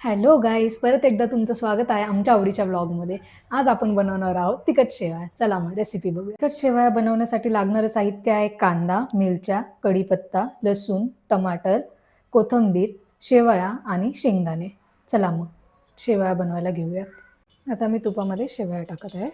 Hello guys, परत एकदा तुमचं स्वागत आहे आमच्या आवडीच्या ब्लॉगमध्ये. आज आपण बनवणार आहोत तिखट शेवया. चला मग रेसिपी बघूया. तिखट शेवया बनवण्यासाठी लागणारं साहित्य आहे कांदा, मिरच्या, कढीपत्ता, लसूण, टमाटर, कोथिंबीर, शेवया आणि शेंगदाणे. चला मग शेवया बनवायला घेऊया. आता मी तुपामध्ये शेवया टाकत आहे.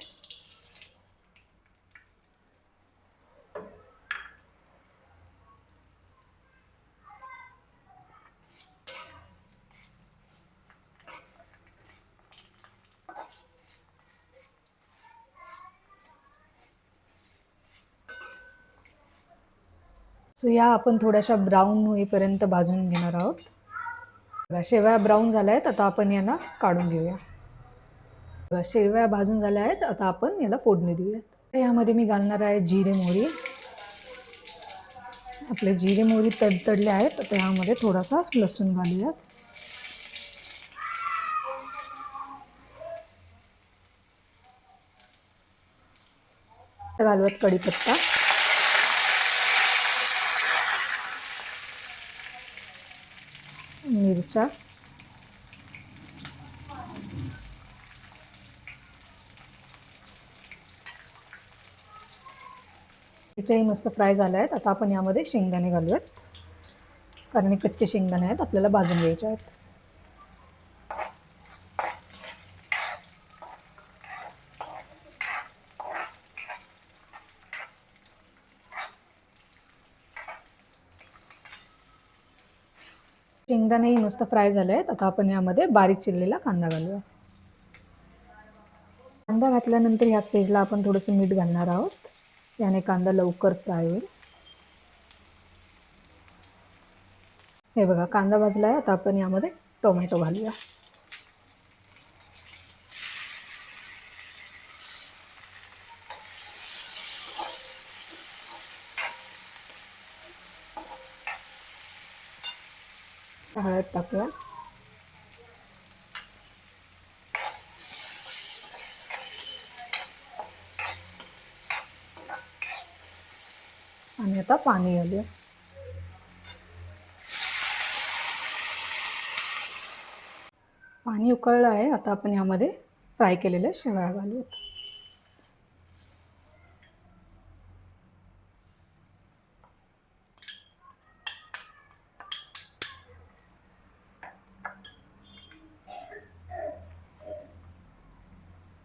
सो या आपण थोड्याशा ब्राऊन होईपर्यंत भाजून घेणार आहोत. बघा, शेवया ब्राऊन झाल्या आहेत. आता आपण यांना काढून घेऊया. बघा, शेवया भाजून झाल्या आहेत. आता आपण याला फोडणी देऊयात. यामध्ये मी घालणार आहे जिरे मोहरी. आपले जिरे मोहरी तडतडले आहेत. आता यामध्ये थोडासा लसूण घालूयात. घालूयात कढीपत्ता, मिरच्या, मिरच्याही मस्त फ्राय झाल्या आहेत. आता आपण यामध्ये शेंगदाणे घालूयात, कारण हे कच्चे शेंगदाणे आहेत, आपल्याला भाजून घ्यायचे आहेत. शेंगदाणेही मस्त फ्राय झाले आहेत. आता आपण यामध्ये बारीक चिरलेला कांदा घालूया. कांदा घातल्यानंतर ह्या स्टेजला आपण थोडंसं मीठ घालणार आहोत. याने कांदा लवकर फ्राय होईल. हे बघा, कांदा भाजला आहे. आता आपण यामध्ये टोमॅटो घालूया. हळद टाकूया. आणि आता पाणी घालूया. पाणी उकळलं आहे. आता आपण यामध्ये फ्राय केलेल्या शेवया घालूयात.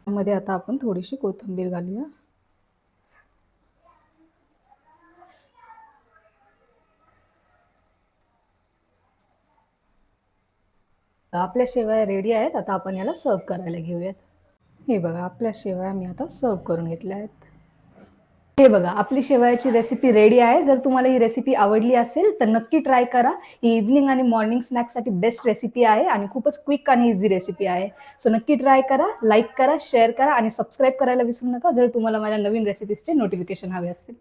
मध्ये आता आपण थोडीशी कोथिंबीर घालूया. आपल्या शेवया रेडी आहेत. आता आपण याला सर्व करायला घेऊयात. हे बघा, आपल्या शेवया मी आता सर्व करून घेतल्या आहेत. हे बघा, आपली शेवयाची रेसिपी रेडी आहे. जर तुम्हाला ही रेसिपी आवडली असेल तर नक्की ट्राय करा. ही इव्हनिंग आणि मॉर्निंग स्नॅक्ससाठी बेस्ट रेसिपी आहे आणि खूपच क्विक आणि इझी रेसिपी आहे. सो नक्की ट्राय करा, लाईक करा, शेअर करा आणि सबस्क्राईब करायला विसरू नका, जर तुम्हाला माझ्या नवीन रेसिपीजचे नोटिफिकेशन हवे असतील.